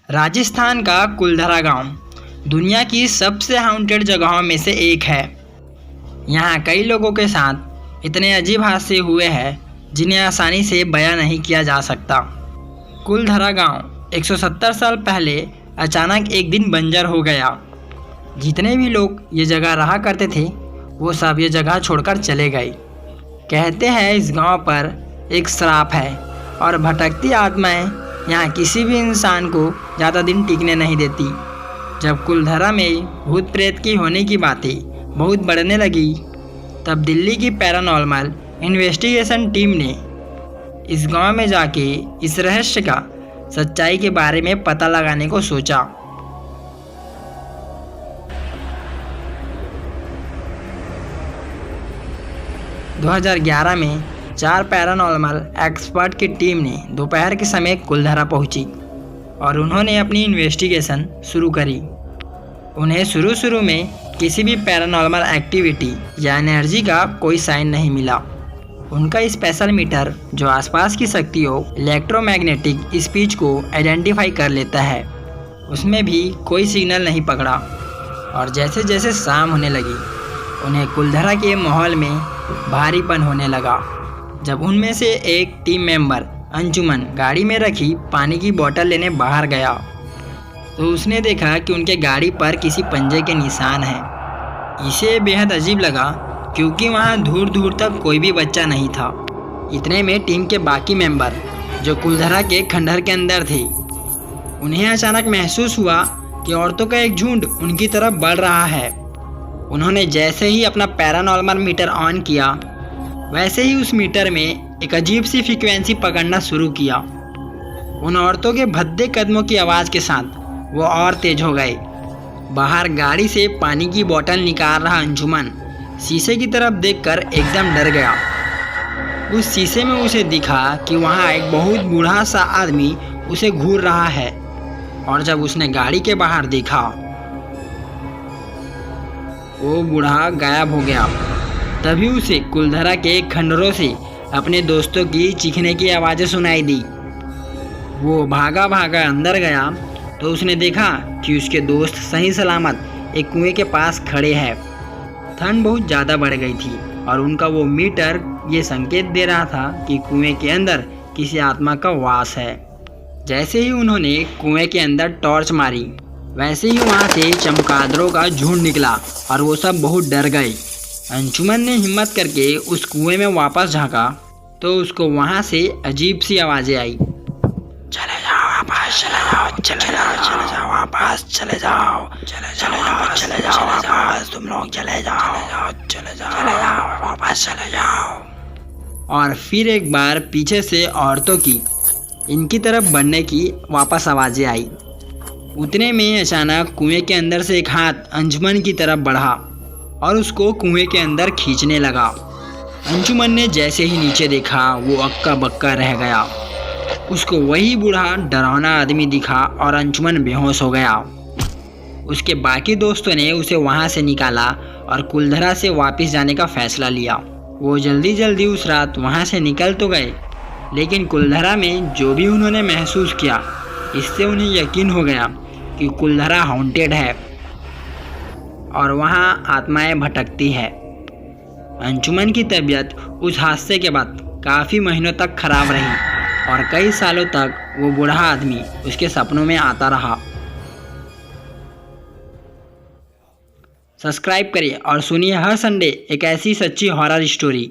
राजस्थान का कुलधरा गांव दुनिया की सबसे हाउंटेड जगहों में से एक है। यहाँ कई लोगों के साथ इतने अजीब हादसे हुए हैं जिन्हें आसानी से बयां नहीं किया जा सकता। कुलधरा गांव 170 साल पहले अचानक एक दिन बंजर हो गया। जितने भी लोग ये जगह रहा करते थे वो सब ये जगह छोड़कर चले गए। कहते हैं इस गांव पर एक श्राप है और भटकती आत्माएं यहाँ किसी भी इंसान को ज़्यादा दिन टिकने नहीं देती। जब कुलधरा में भूत प्रेत की होने की बातें बहुत बढ़ने लगी तब दिल्ली की पैरानॉर्मल इन्वेस्टिगेशन टीम ने इस गांव में जाके इस रहस्य का सच्चाई के बारे में पता लगाने को सोचा। दो 2011 में 4 पैरानॉर्मल एक्सपर्ट की टीम ने दोपहर के समय कुलधरा पहुंची और उन्होंने अपनी इन्वेस्टिगेशन शुरू करी। उन्हें शुरू में किसी भी पैरानॉर्मल एक्टिविटी या एनर्जी का कोई साइन नहीं मिला। उनका स्पेशल मीटर जो आसपास की शक्तियों इलेक्ट्रोमैग्नेटिक स्पीच को आइडेंटिफाई कर लेता है उसमें भी कोई सिग्नल नहीं पकड़ा। और जैसे जैसे शाम होने लगी उन्हें कुलधरा के माहौल में भारीपन होने लगा। जब उनमें से एक टीम मेंबर अंजुमन गाड़ी में रखी पानी की बोतल लेने बाहर गया तो उसने देखा कि उनके गाड़ी पर किसी पंजे के निशान हैं। इसे बेहद अजीब लगा क्योंकि वहाँ दूर दूर तक कोई भी बच्चा नहीं था। इतने में टीम के बाकी मेंबर जो कुलधरा के खंडहर के अंदर थे उन्हें अचानक महसूस हुआ कि औरतों का एक झुंड उनकी तरफ बढ़ रहा है। उन्होंने जैसे ही अपना पैरानॉर्मल मीटर ऑन किया वैसे ही उस मीटर में एक अजीब सी फ्रीक्वेंसी पकड़ना शुरू किया। उन औरतों के भद्दे कदमों की आवाज़ के साथ वो और तेज हो गए। बाहर गाड़ी से पानी की बोतल निकाल रहा अंजुमन शीशे की तरफ देखकर एकदम डर गया। उस शीशे में उसे दिखा कि वहाँ एक बहुत बूढ़ा सा आदमी उसे घूर रहा है। और जब उसने गाड़ी के बाहर देखा वो बूढ़ा गायब हो गया। तभी उसे कुलधरा के खंडरों से अपने दोस्तों की चीखने की आवाज़ें सुनाई दी। वो भागा भागा अंदर गया तो उसने देखा कि उसके दोस्त सही सलामत एक कुएं के पास खड़े हैं। ठंड बहुत ज़्यादा बढ़ गई थी और उनका वो मीटर ये संकेत दे रहा था कि कुएं के अंदर किसी आत्मा का वास है। जैसे ही उन्होंने कुएं के अंदर टॉर्च मारी वैसे ही वहाँ से चमगादड़ों का झुंड निकला और वो सब बहुत डर गए। अंजुमन ने हिम्मत करके उस कुएं में वापस झांका तो उसको वहाँ से अजीब सी आवाज़ें आई। चले जाओ वापस, चले जाओ, चले जाओ, चले जाओ वापस, चले जाओ, चले जाओ, चले जाओ वापस, तुम लोग चले जाओ, चले जाओ, चले जाओ वापस, चले जाओ। और फिर एक बार पीछे से औरतों की इनकी तरफ बढ़ने की वापस आवाज़ें आई। उतने में अचानक कुएं के अंदर से एक हाथ अंजुमन की तरफ बढ़ा और उसको कुएं के अंदर खींचने लगा। अंजुमन ने जैसे ही नीचे देखा वो अक्का बक्का रह गया। उसको वही बूढ़ा डरावना आदमी दिखा और अंजुमन बेहोश हो गया। उसके बाकी दोस्तों ने उसे वहाँ से निकाला और कुलधरा से वापस जाने का फैसला लिया। वो जल्दी जल्दी उस रात वहाँ से निकल तो गए लेकिन कुलधरा में जो भी उन्होंने महसूस किया इससे उन्हें यकीन हो गया कि कुलधरा हॉन्टेड है और वहाँ आत्माएं भटकती है। अंजुमन की तबीयत उस हादसे के बाद काफ़ी महीनों तक खराब रही और कई सालों तक वो बूढ़ा आदमी उसके सपनों में आता रहा। सब्सक्राइब करिए और सुनिए हर संडे एक ऐसी सच्ची हॉरर स्टोरी।